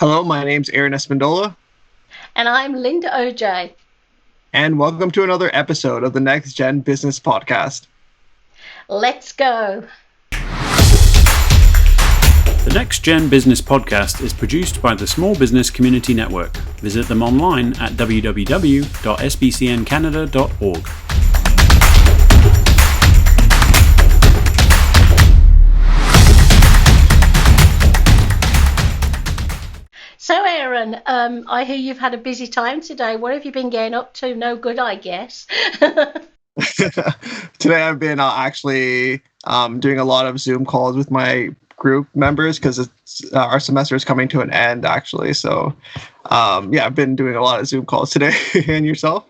Hello, my name's Aaron Espindola, And I'm Linda OJ. and welcome to another episode of the Next Gen Business Podcast. Let's go. The Next Gen Business Podcast is produced by the Small Business Community Network. Visit them online at www.sbcncanada.org. So, Aaron, I hear you've had a busy time today. What have you been getting up to? No good, I guess. Today I've been actually doing a lot of Zoom calls with my group members because our semester is coming to an end, actually. So, I've been doing a lot of Zoom calls today. And yourself?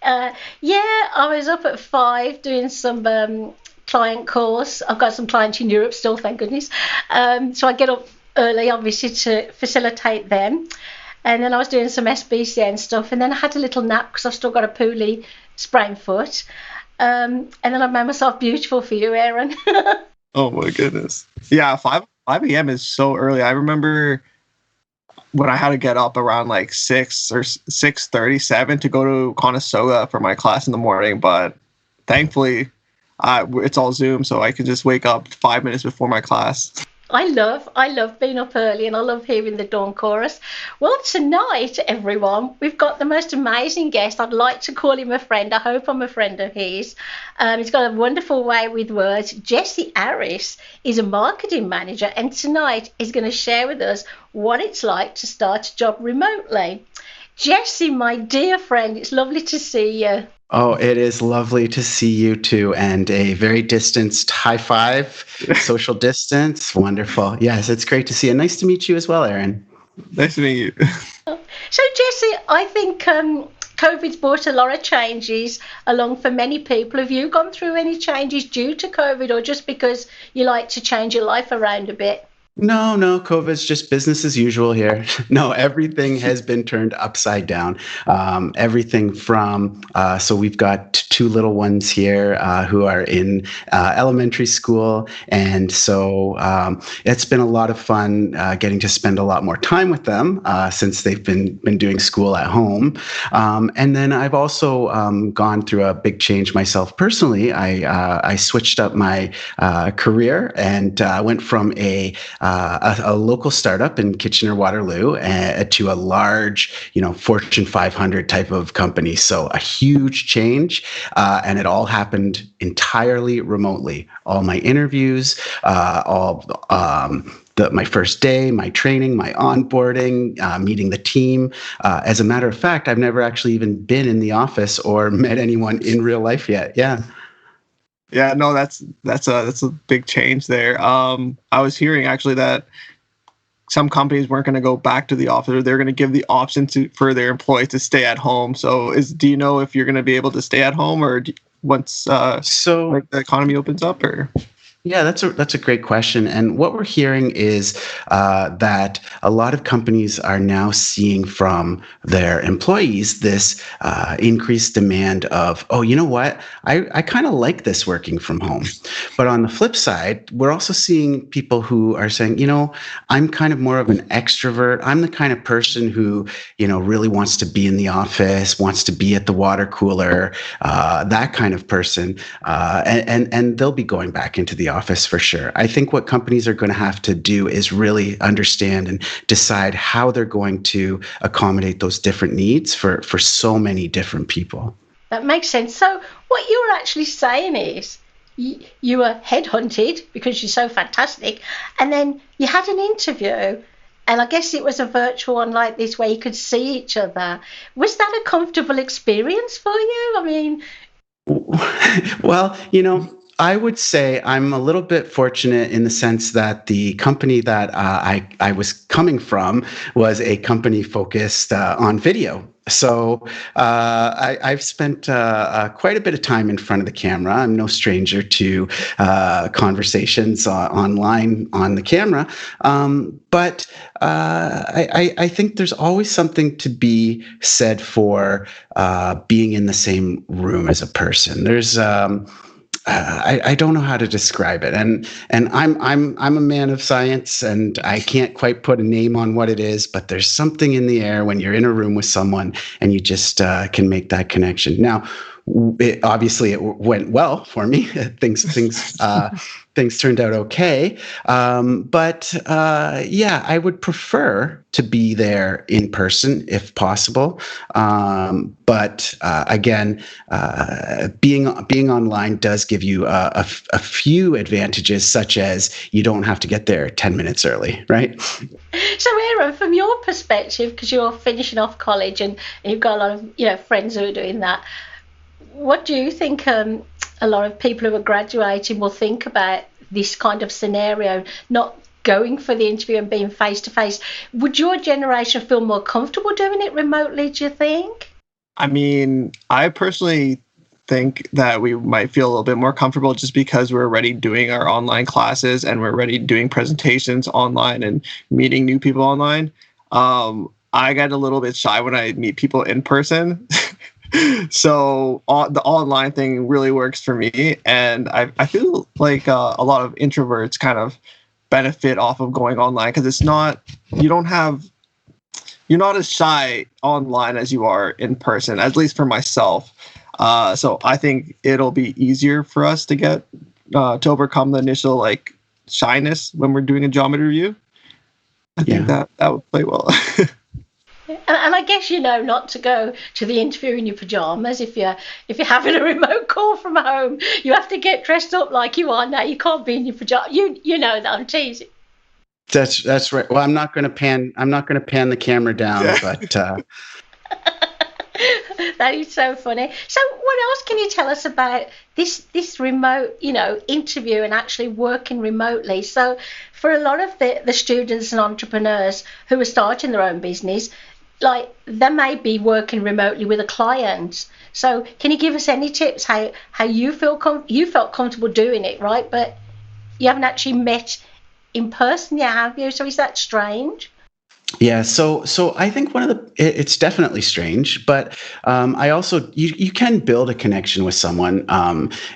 Yeah, I was up at 5 doing some client calls. I've got some clients in Europe still, thank goodness. So I get up early, obviously, to facilitate them. And then I was doing some SBCN stuff. And then I had a little nap because I've still got a poorly sprained foot. And then I made myself beautiful for you, Aaron. Oh my goodness. Yeah, 5 a.m. is so early. I remember when I had to get up around like 6 or 6:37 to go to Conestoga for my class in the morning, but thankfully it's all Zoom, so I can just wake up 5 minutes before my class. I love being up early, and I love hearing the dawn chorus. Well, tonight, everyone, we've got the most amazing guest. I'd like to call him a friend. I hope I'm a friend of his. He's got a wonderful way with words. Jessie Harris is a marketing manager, and tonight he's going to share with us what it's like to start a job remotely. Jessie, my dear friend, it's lovely to see you. Oh, it is lovely to see you too, and a very distanced high five, social distance. Wonderful. Yes, it's great to see you. Nice to meet you as well, Aaron. Nice to meet you. So, Jessie, I think COVID's brought a lot of changes along for many people. Have you gone through any changes due to COVID, or just because you like to change your life around a bit? No, COVID's just business as usual here. No, everything has been turned upside down. Everything from, so we've got two little ones here who are in elementary school. And so it's been a lot of fun getting to spend a lot more time with them since they've been doing school at home. And then I've also gone through a big change myself personally. I switched up my career and went from a local startup in Kitchener-Waterloo to a large, Fortune 500 type of company. So a huge change, and it all happened entirely remotely. All my interviews, my first day, my training, my onboarding, meeting the team. As a matter of fact, I've never actually even been in the office or met anyone in real life yet. Yeah. Yeah, no, that's a big change there. I was hearing actually that some companies weren't going to go back to the office, or they're going to give the option for their employees to stay at home. So, do you know if you're going to be able to stay at home, or once the economy opens up, or? Yeah, that's a great question. And what we're hearing is that a lot of companies are now seeing from their employees this increased demand of, oh, you know what? I kind of like this working from home. But on the flip side, we're also seeing people who are saying, I'm kind of more of an extrovert. I'm the kind of person who, really wants to be in the office, wants to be at the water cooler, that kind of person. And they'll be going back into the office for sure. I think what companies are going to have to do is really understand and decide how they're going to accommodate those different needs for so many different people. That makes sense. So what you were actually saying is you were headhunted because you're so fantastic, and then you had an interview, and I guess it was a virtual one like this where you could see each other. Was that a comfortable experience for you? I mean... Well, I would say I'm a little bit fortunate in the sense that the company that I was coming from was a company focused on video. So I've spent quite a bit of time in front of the camera. I'm no stranger to conversations online on the camera. But I think there's always something to be said for being in the same room as a person. There's I don't know how to describe it, and I'm a man of science, and I can't quite put a name on what it is, but there's something in the air when you're in a room with someone and you just can make that connection. Now, obviously it went well for me. Things turned out okay. But I would prefer to be there in person if possible. But again, being online does give you a few advantages, such as you don't have to get there 10 minutes early, right? So, Aaron, from your perspective, because you're finishing off college and you've got a lot of friends who are doing that, what do you think a lot of people who are graduating will think about this kind of scenario, not going for the interview and being face to face? Would your generation feel more comfortable doing it remotely, do you think? I mean, I personally think that we might feel a little bit more comfortable just because we're already doing our online classes and we're already doing presentations online and meeting new people online. I get a little bit shy when I meet people in person. So the online thing really works for me, and I feel like a lot of introverts kind of benefit off of going online because it's not you're not as shy online as you are in person, at least for myself. So I think it'll be easier for us to get to overcome the initial shyness when we're doing a job interview. I think that would play well. And I guess not to go to the interview in your pajamas if you're having a remote call from home. You have to get dressed up like you are now. You can't be in your pajamas. You know that I'm teasing. That's right. Well, I'm not going to pan the camera down, but that is so funny. So, what else can you tell us about this remote, interview and actually working remotely? So, for a lot of the students and entrepreneurs who are starting their own business, they may be working remotely with a client. So can you give us any tips how you felt comfortable doing it, right? But you haven't actually met in person yet, have you? So is that strange? Yeah, so I think it's definitely strange, but I also you can build a connection with someone,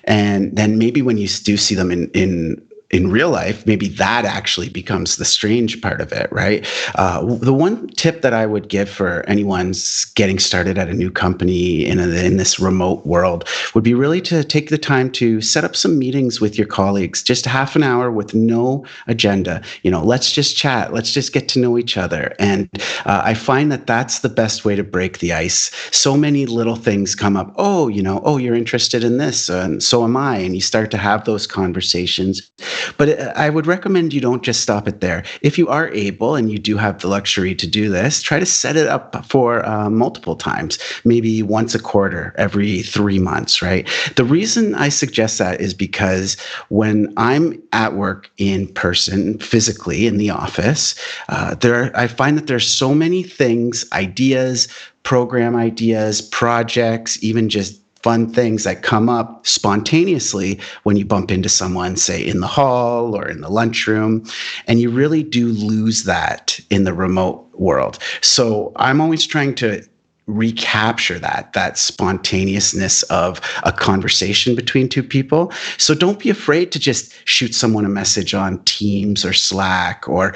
and then maybe when you do see them in real life, maybe that actually becomes the strange part of it, right? The one tip that I would give for anyone's getting started at a new company in this remote world would be really to take the time to set up some meetings with your colleagues, just half an hour with no agenda. Let's just chat. Let's just get to know each other. And I find that that's the best way to break the ice. So many little things come up. Oh, you're interested in this, and so am I. And you start to have those conversations. But I would recommend you don't just stop it there. If you are able and you do have the luxury to do this, try to set it up for multiple times, maybe once a quarter, every 3 months, right? The reason I suggest that is because when I'm at work in person, physically in the office, I find that there's so many things, ideas, program ideas, projects, even just fun things that come up spontaneously when you bump into someone, say in the hall or in the lunchroom, and you really do lose that in the remote world. So I'm always trying to recapture that spontaneousness of a conversation between two people. So don't be afraid to just shoot someone a message on Teams or Slack, or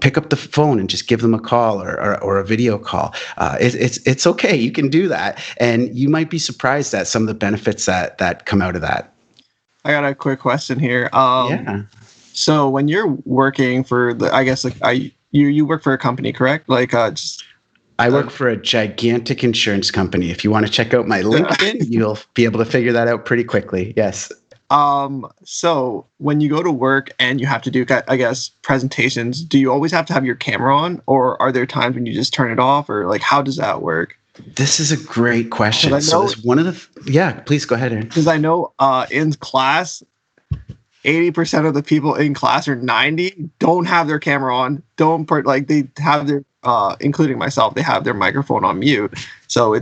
pick up the phone and just give them a call or a video call. It's okay. You can do that. And you might be surprised at some of the benefits that come out of that. I got a quick question here. So when you're working for you work for a company, correct? I work for a gigantic insurance company. If you want to check out my LinkedIn, you'll be able to figure that out pretty quickly. Yes. So when you go to work and you have to do, I guess, presentations, do you always have to have your camera on, or are there times when you just turn it off, or how does that work? This is a great question. So this one of the please go ahead, Aaron. Because I know in class, 80% of the people in class, or 90, don't have their camera on. They have their including myself, they have their microphone on mute. So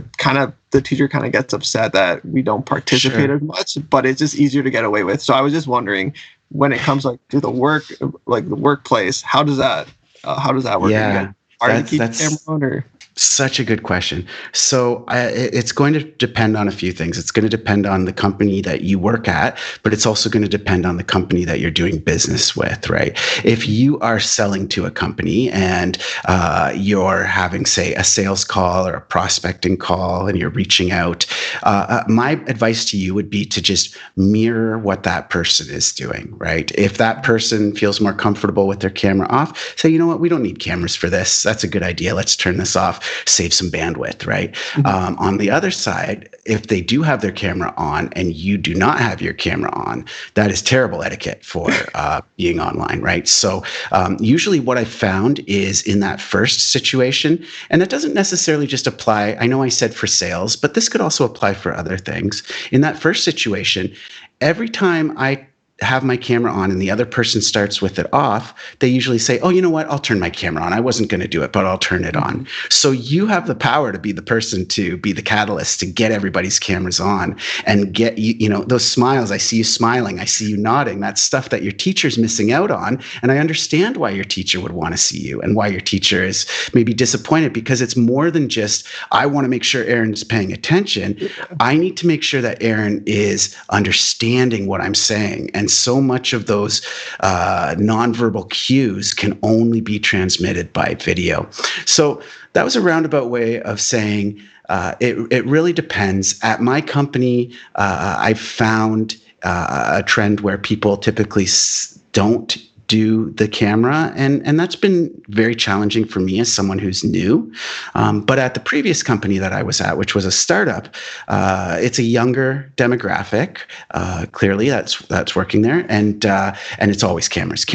the teacher kind of gets upset that we don't participate as much, but it's just easier to get away with. So I was just wondering, when it comes to the workplace, how does that work? Yeah, Are you keeping the camera on, or? Such a good question. So it's going to depend on a few things. It's going to depend on the company that you work at, but it's also going to depend on the company that you're doing business with, right? If you are selling to a company and you're having, say, a sales call or a prospecting call and you're reaching out, my advice to you would be to just mirror what that person is doing, right? If that person feels more comfortable with their camera off, say, you know what, we don't need cameras for this. That's a good idea. Let's turn this off. Save some bandwidth, right? Mm-hmm. On the other side, if they do have their camera on and you do not have your camera on, that is terrible etiquette for being online, right? So usually what I found is in that first situation, and that doesn't necessarily just apply, I know I said for sales, but this could also apply for other things. In that first situation, every time I have my camera on and the other person starts with it off, they usually say, oh, you know what? I'll turn my camera on. I wasn't going to do it, but I'll turn it on. So you have the power to be the person, to be the catalyst, to get everybody's cameras on and get, you know, those smiles. I see you smiling. I see you nodding. That's stuff that your teacher's missing out on. And I understand why your teacher would want to see you and why your teacher is maybe disappointed, because it's more than just, I want to make sure Aaron's paying attention. I need to make sure that Aaron is understanding what I'm saying. And so much of those nonverbal cues can only be transmitted by video. So that was a roundabout way of saying it really depends. At my company, I've found a trend where people typically don't do the camera, and that's been very challenging for me as someone who's new. But at the previous company that I was at, which was a startup, it's a younger demographic. Clearly, that's working there, and it's always cameras.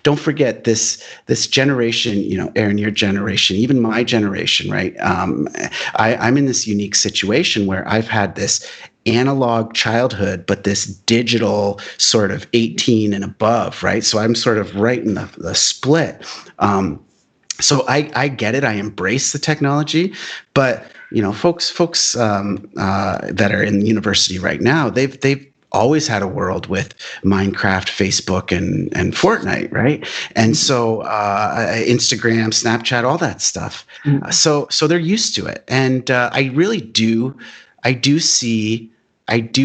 Don't forget this generation. You know, Aaron, your generation, even my generation, right? I'm in this unique situation where I've had this analog childhood, but this digital sort of 18 and above, right? So I'm sort of right in the split. So I get it. I embrace the technology, but you know, folks that are in university right now, they've always had a world with Minecraft, Facebook, and Fortnite, right? And so Instagram, Snapchat, all that stuff. Mm-hmm. So they're used to it, and I do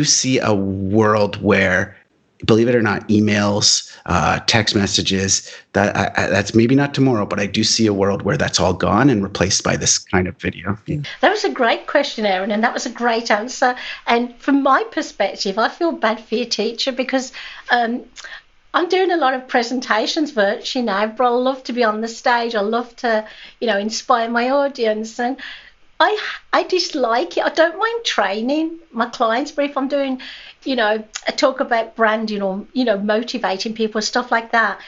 see a world where, believe it or not, emails, text messages, that's maybe not tomorrow, but I do see a world where that's all gone and replaced by this kind of video. That was a great question, Aaron, and that was a great answer. And from my perspective, I feel bad for your teacher, because I'm doing a lot of presentations virtually now, but I love to be on the stage. I love to, inspire my audience, and I dislike it. I don't mind training my clients, but if I'm doing, a talk about branding or, motivating people, stuff like that,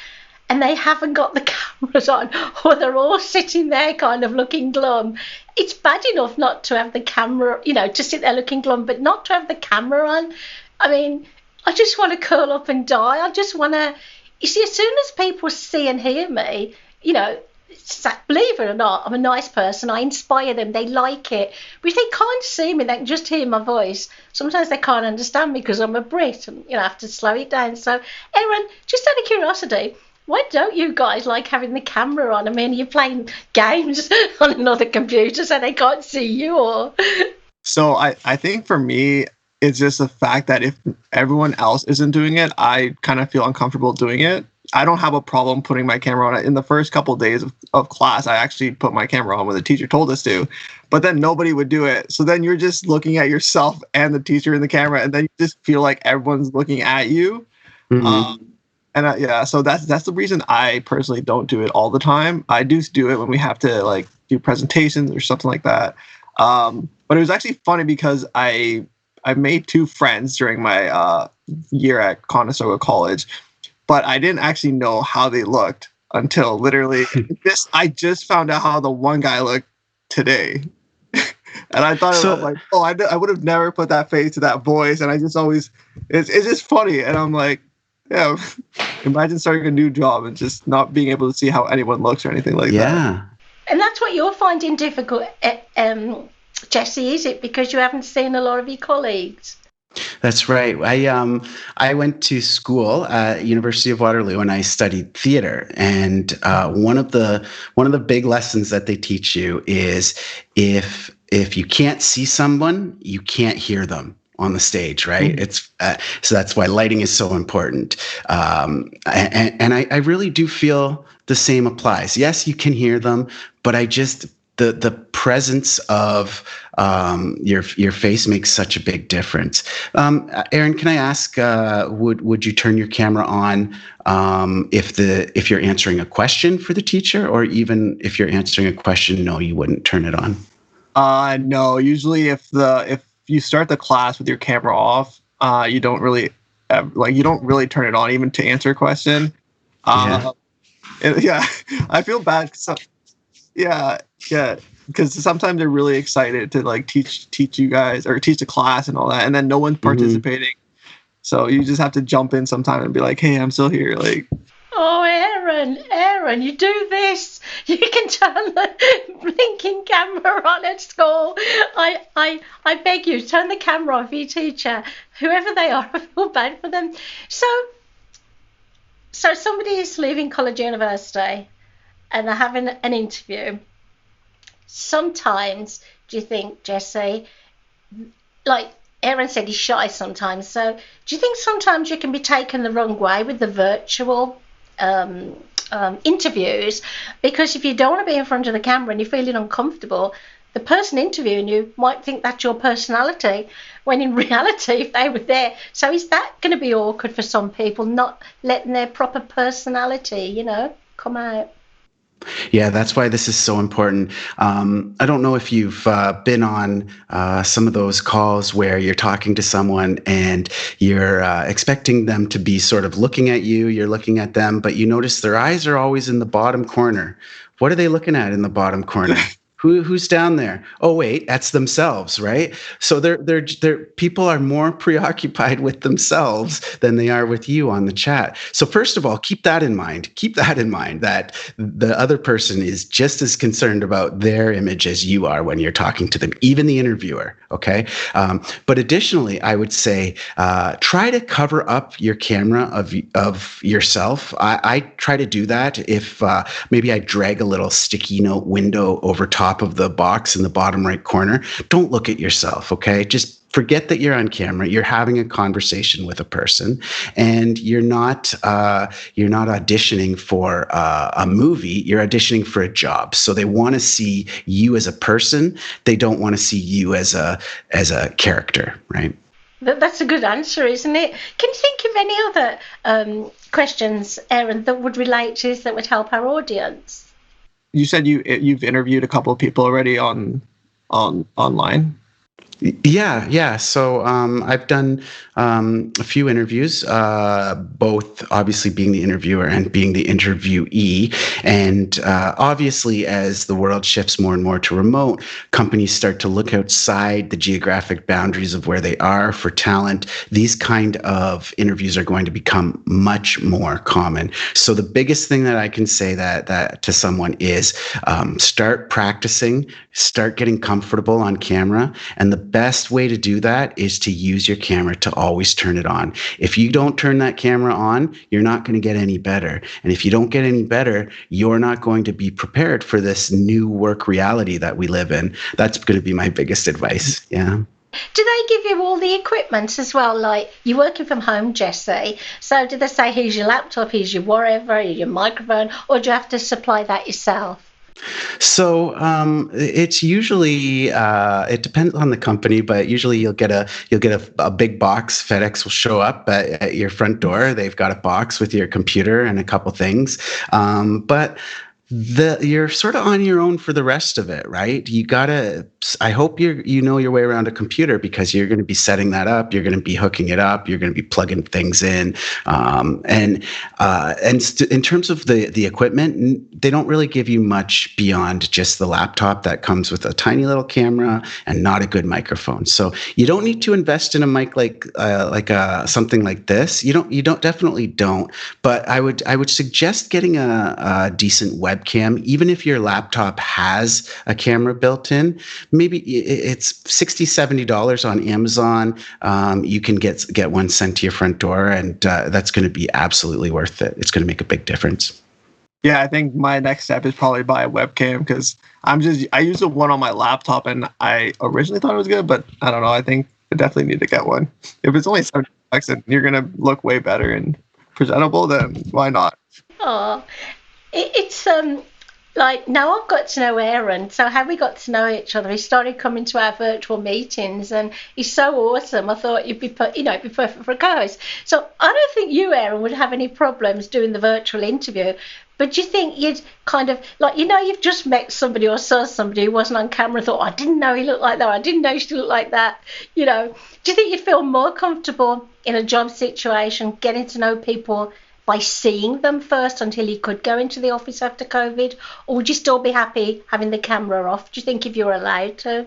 and they haven't got the cameras on, or they're all sitting there kind of looking glum, it's bad enough not to have the camera, to sit there looking glum, but not to have the camera on. I mean, I just want to curl up and die. I just want to, you see, as soon as people see and hear me, believe it or not, I'm a nice person. I inspire them. They like it. But if they can't see me, they can just hear my voice. Sometimes they can't understand me because I'm a Brit, and I have to slow it down. So, Aaron, just out of curiosity, why don't you guys like having the camera on? I mean, you're playing games on another computer so they can't see you, or? So I think for me, it's just the fact that if everyone else isn't doing it, I kind of feel uncomfortable doing it. I don't have a problem putting my camera on. In the first couple of days of class, I actually put my camera on when the teacher told us to, but then nobody would do it. So then you're just looking at yourself and the teacher in the camera, and then you just feel like everyone's looking at you. Mm-hmm. So that's the reason I personally don't do it all the time. I do it when we have to do presentations or something like that. But it was actually funny because I made two friends during my year at Conestoga College, but I didn't actually know how they looked until literally I just found out how the one guy looked today. And I thought, I would have never put that face to that voice. And I just always, it's just funny. And I'm like, yeah, imagine starting a new job and just not being able to see how anyone looks or anything like that. Yeah. And that's what you're finding difficult, Jessie, is it? Because you haven't seen a lot of your colleagues? That's right. I went to school at University of Waterloo and I studied theater. And one of the big lessons that they teach you is if you can't see someone, you can't hear them on the stage, right? It's so that's why lighting is so important. And I really do feel the same applies. Yes, you can hear them, but the presence of your face makes such a big difference. Aaron, can I ask, would you turn your camera on if you're answering a question for the teacher, or even if you're answering a question, no, you wouldn't turn it on? No. Usually, if you start the class with your camera off, you don't really turn it on even to answer a question. Yeah, I feel bad. Yeah, because sometimes they're really excited to like teach you guys or teach the class and all that, and then no one's participating. So you just have to jump in sometime and be like, "Hey, I'm still here." Like, oh, Aaron, you do this. You can turn the blinking camera on at school. I beg you, turn the camera off, your teacher, whoever they are. I feel bad for them. So somebody is leaving college, university, and they're having an interview. Sometimes, do you think, Jessie, like Aaron said, he's shy sometimes. So do you think sometimes you can be taken the wrong way with the virtual interviews? Because if you don't want to be in front of the camera and you're feeling uncomfortable, the person interviewing you might think that's your personality, when in reality, if they were there. So is that going to be awkward for some people, not letting their proper personality, come out? Yeah, that's why this is so important. I don't know if you've been on some of those calls where you're talking to someone and you're expecting them to be sort of looking at you, you're looking at them, but you notice their eyes are always in the bottom corner. What are they looking at in the bottom corner? Who's down there? Oh, wait, that's themselves, right? So they're people are more preoccupied with themselves than they are with you on the chat. So first of all, keep that in mind. Keep that in mind, that the other person is just as concerned about their image as you are when you're talking to them, even the interviewer, okay? But additionally, I would say try to cover up your camera of yourself. I try to do that if maybe I drag a little sticky note window over top of the box in the bottom right corner. Don't look at yourself, okay? Just forget that you're on camera. You're having a conversation with a person, and you're not auditioning for a movie. You're auditioning for a job. So they want to see you as a person. They don't want to see you as a character, right? That's a good answer, isn't it? Can you think of any other questions, Aaron, that would relate to this, that would help our audience? You said you've interviewed a couple of people already on online. Yeah. So I've done a few interviews, both obviously being the interviewer and being the interviewee. And obviously, as the world shifts more and more to remote, companies start to look outside the geographic boundaries of where they are for talent. These kind of interviews are going to become much more common. So the biggest thing that I can say that to someone is start practicing, start getting comfortable on camera. And the best way to do that is to use your camera to always turn it on. If you don't turn that camera on, you're not going to get any better. And if you don't get any better, you're not going to be prepared for this new work reality that we live in. That's going to be my biggest advice. Yeah. Do they give you all the equipment as well? Like, you're working from home, Jessie. So do they say, here's your laptop, here's your whatever, your microphone, or do you have to supply that yourself? So it's usually it depends on the company, but usually you'll get a big box. FedEx will show up at your front door. They've got a box with your computer and a couple things, but you're sort of on your own for the rest of it, right? I hope you know your way around a computer, because you're going to be setting that up. You're going to be hooking it up. You're going to be plugging things in. And in terms of the equipment, they don't really give you much beyond just the laptop that comes with a tiny little camera and not a good microphone. So you don't need to invest in a mic like something like this. You definitely don't. But I would suggest getting a decent webcam webcam. Even if your laptop has a camera built in, maybe it's $60, $70 on Amazon. You can get one sent to your front door, and that's going to be absolutely worth it. It's going to make a big difference. Yeah, I think my next step is probably buy a webcam, because I use the one on my laptop, and I originally thought it was good, but I don't know. I think I definitely need to get one. If it's only $70 and you're gonna look way better and presentable, then why not? Oh, it's like, now I've got to know Aaron. So how we got to know each other? He started coming to our virtual meetings, and he's so awesome. I thought you'd be be perfect for a co-host. So I don't think you, Aaron, would have any problems doing the virtual interview. But do you think you'd kind of, like, you've just met somebody or saw somebody who wasn't on camera and thought, I didn't know he looked like that, I didn't know she looked like that, do you think you'd feel more comfortable in a job situation getting to know people by seeing them first until you could go into the office after COVID? Or would you still be happy having the camera off, do you think, if you were allowed to?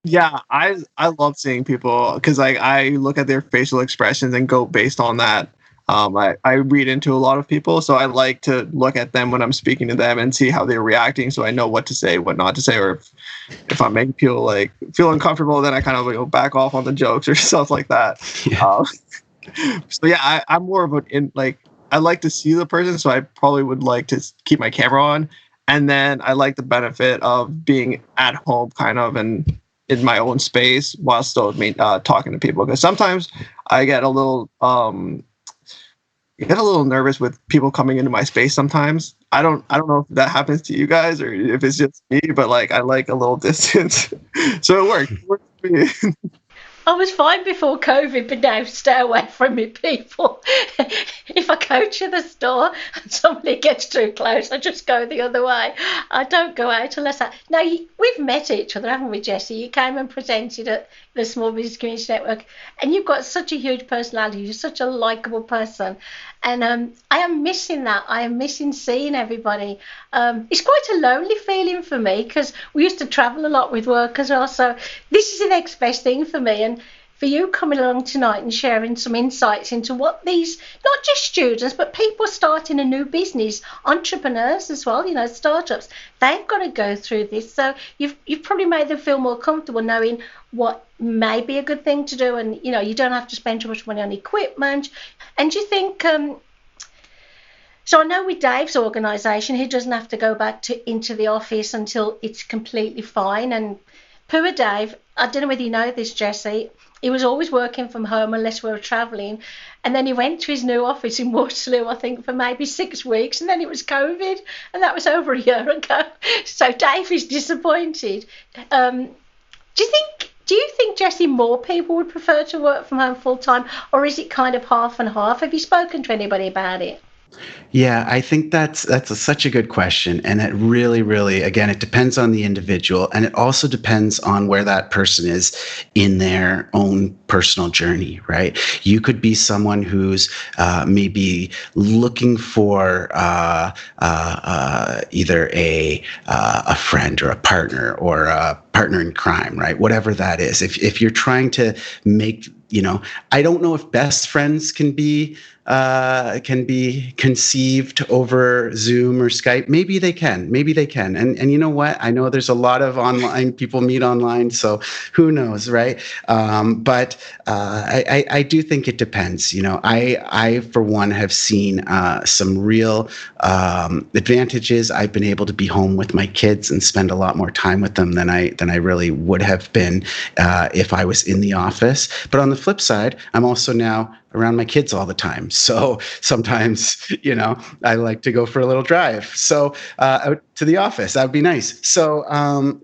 Yeah, I love seeing people, because I look at their facial expressions and go based on that. I read into a lot of people, so I like to look at them when I'm speaking to them and see how they're reacting, so I know what to say, what not to say, or if I'm making people feel uncomfortable, then I kind of back off on the jokes or stuff like that. Yeah. So yeah, I'm more of I like to see the person, so I probably would like to keep my camera on, and then I like the benefit of being at home, kind of, and in my own space while still talking to people, because sometimes I get a little nervous with people coming into my space sometimes. I don't know if that happens to you guys or if it's just me, but I like a little distance. So it works. It works for me. I was fine before COVID, but now stay away from me, people. If I go to the store and somebody gets too close, I just go the other way. I don't go out unless Now, we've met each other, haven't we, Jessie? You came and presented at the Small Business Community Network, and you've got such a huge personality. You're such a likable person. And I am missing that. I am missing seeing everybody. It's quite a lonely feeling for me, because we used to travel a lot with work as well. So this is the next best thing for me. And for you coming along tonight and sharing some insights into what these, not just students, but people starting a new business, entrepreneurs as well, startups, they've got to go through this. So you've probably made them feel more comfortable knowing what may be a good thing to do, and you don't have to spend too much money on equipment. And do you think so I know with Dave's organisation, he doesn't have to go back into the office until it's completely fine. And poor Dave, I don't know whether you know this, Jessie, he was always working from home unless we were travelling. And then he went to his new office in Waterloo, I think, for maybe 6 weeks. And then it was COVID. And that was over a year ago. So Dave is disappointed. Do you think, Jessie, more people would prefer to work from home full time? Or is it kind of half and half? Have you spoken to anybody about it? Yeah, I think that's such a good question. And it really, really, again, it depends on the individual. And it also depends on where that person is in their own personal journey, right? You could be someone who's maybe looking for either a friend or a partner in crime, right? Whatever that is. If you're trying to make, I don't know if best friends can be conceived over Zoom or Skype. Maybe they can. And you know what? I know there's a lot of online people meet online, so who knows, right? But I do think it depends. I for one have seen some real advantages. I've been able to be home with my kids and spend a lot more time with them than I really would have been if I was in the office. But on the flip side, I'm also now around my kids all the time. So sometimes, I like to go for a little drive. So out to the office, that would be nice. So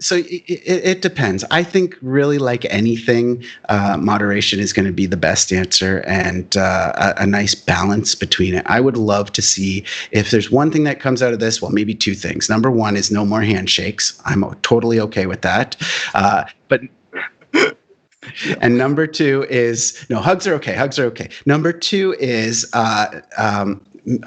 it depends. I think really, like anything, moderation is going to be the best answer, and a nice balance between it. I would love to see, if there's one thing that comes out of this, well, maybe two things. Number one is no more handshakes. I'm totally okay with that. But and number two is, no, hugs are okay. Number two is,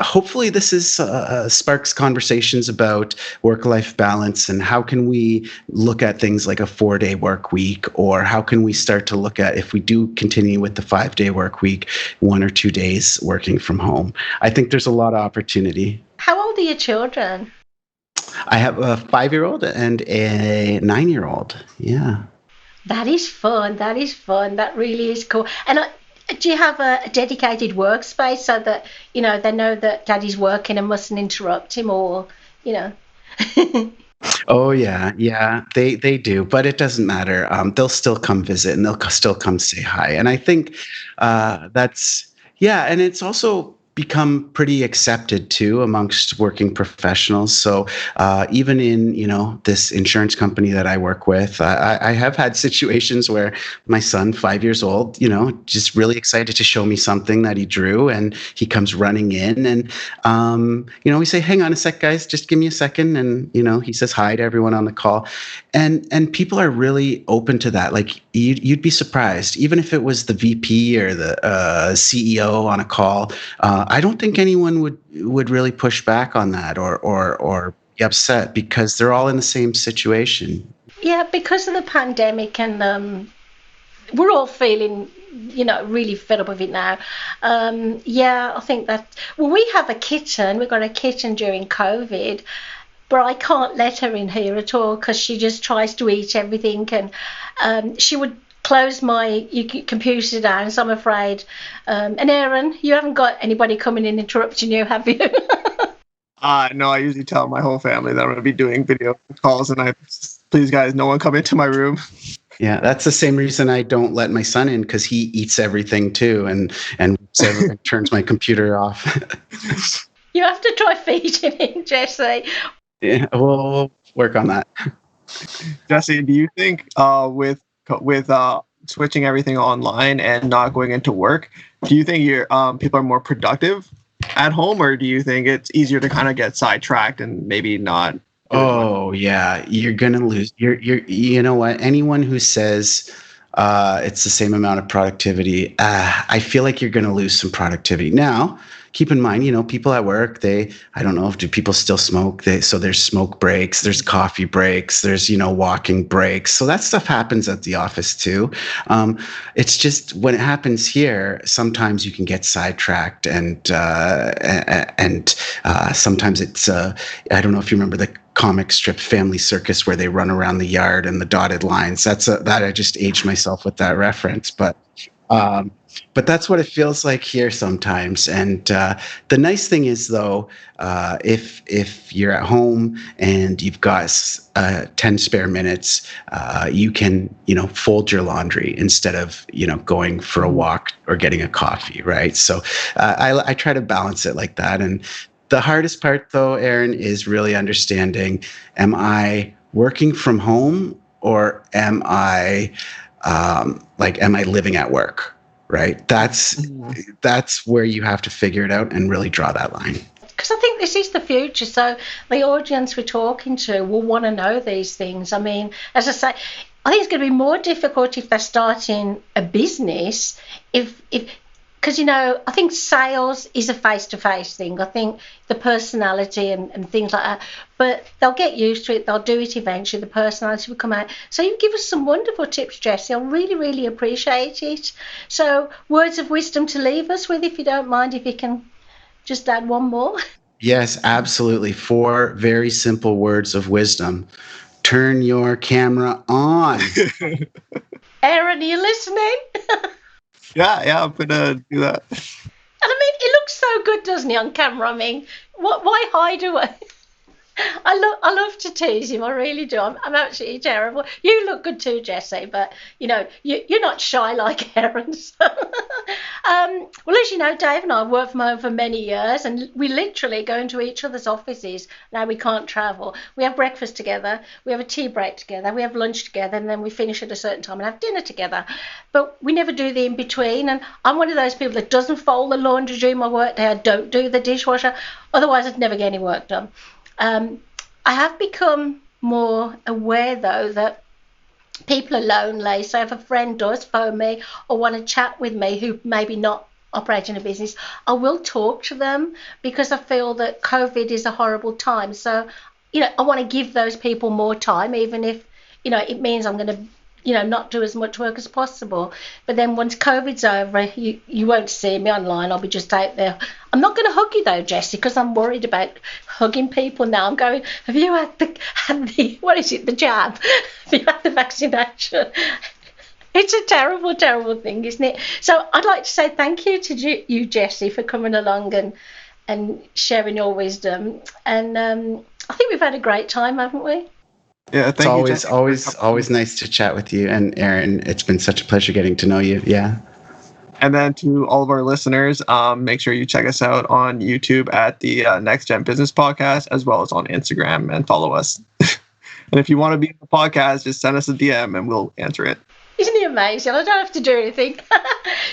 hopefully this sparks conversations about work-life balance, and how can we look at things like a 4-day work week, or how can we start to look at, if we do continue with the 5-day work week, 1 or 2 days working from home. I think there's a lot of opportunity. How old are your children? I have a 5-year-old and a 9-year-old. Yeah. That is fun. That is fun. That really is cool. And do you have a dedicated workspace so that, they know that daddy's working and mustn't interrupt him or, you know? Oh yeah, yeah, they do, but it doesn't matter. They'll still come visit and they'll still come say hi. And I think that's yeah, and it's also become pretty accepted too amongst working professionals. So even in this insurance company that I work with, I have had situations where my son, 5 years old, just really excited to show me something that he drew, and he comes running in, and we say, "Hang on a sec, guys, just give me a second," and he says hi to everyone on the call, and people are really open to that. Like you'd be surprised, even if it was the VP or the CEO on a call. I don't think anyone would really push back on that or be upset because they're all in the same situation. Yeah, because of the pandemic, and we're all feeling, really fed up with it now. Yeah, I think that. Well, we have a kitten. We got a kitten during COVID, but I can't let her in here at all because she just tries to eat everything, and she would close my computer down, so I'm afraid. And Aaron, you haven't got anybody coming in interrupting you, have you? No, I usually tell my whole family that I'm going to be doing video calls, and please guys, no one come into my room. Yeah, that's the same reason I don't let my son in, because he eats everything too, and turns my computer off. You have to try feeding him, Jessie. Yeah, we'll work on that. Jessie, do you think with switching everything online and not going into work, do you think people are more productive at home, or do you think it's easier to kind of get sidetracked and maybe not? Oh yeah, you're gonna lose. You know what? Anyone who says it's the same amount of productivity, I feel like you're gonna lose some productivity. Now, keep in mind, people at work, I don't know, do people still smoke? So there's smoke breaks, there's coffee breaks, there's, walking breaks. So that stuff happens at the office too. It's just when it happens here, sometimes you can get sidetracked, and sometimes it's, I don't know if you remember the comic strip Family Circus where they run around the yard and the dotted lines. That I just aged myself with that reference, but that's what it feels like here sometimes. And the nice thing is, though, if you're at home and you've got 10 spare minutes, you can, fold your laundry instead of, going for a walk or getting a coffee, right? So I try to balance it like that. And the hardest part, though, Aaron, is really understanding, am I working from home, or am I living at work? Right. That's where you have to figure it out and really draw that line. Because I think this is the future. So the audience we're talking to will want to know these things. I mean, as I say, I think it's going to be more difficult if they're starting a business, because, I think sales is a face-to-face thing. I think the personality and things like that, but they'll get used to it. They'll do it eventually. The personality will come out. So you give us some wonderful tips, Jessie. I really, really appreciate it. So words of wisdom to leave us with, if you don't mind, if you can just add one more. Yes, absolutely. 4 very simple words of wisdom. Turn your camera on. Aaron, are you listening? Yeah, I'm gonna do that. And I mean, it looks so good, doesn't he, on camera? I mean, why hide away? I love to tease him. I really do. I'm absolutely terrible. You look good too, Jessie, but you're not shy like Aaron. Well, as you know, Dave and I worked from home for many years, and we literally go into each other's offices. Now we can't travel. We have breakfast together. We have a tea break together. We have lunch together, and then we finish at a certain time and have dinner together. But we never do the in between. And I'm one of those people that doesn't fold the laundry during my work day. I don't do the dishwasher. Otherwise, I'd never get any work done. I have become more aware, though, that people are lonely. So if a friend does phone me or want to chat with me who maybe not operating a business, I will talk to them, because I feel that COVID is a horrible time. So, I want to give those people more time, even if, it means I'm going to not do as much work as possible. But then once COVID's over, you won't see me online. I'll be just out there. I'm not going to hug you though, Jessie, because I'm worried about hugging people now. I'm going, have you had the what is it, the jab? Have you had the vaccination? It's a terrible, terrible thing, isn't it? So I'd like to say thank you to you, Jessie, for coming along and sharing your wisdom. And I think we've had a great time, haven't we? Yeah, thank you. It's always nice to chat with you. And Aaron, it's been such a pleasure getting to know you. Yeah. And then to all of our listeners, make sure you check us out on YouTube at the Next Gen Business Podcast, as well as on Instagram, and follow us. And if you want to be on the podcast, just send us a DM and we'll answer it. Isn't he amazing? I don't have to do anything.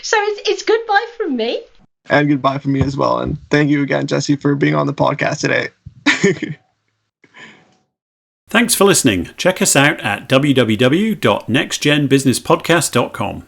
So it's goodbye from me. And goodbye from me as well. And thank you again, Jessie, for being on the podcast today. Thanks for listening. Check us out at www.nextgenbusinesspodcast.com.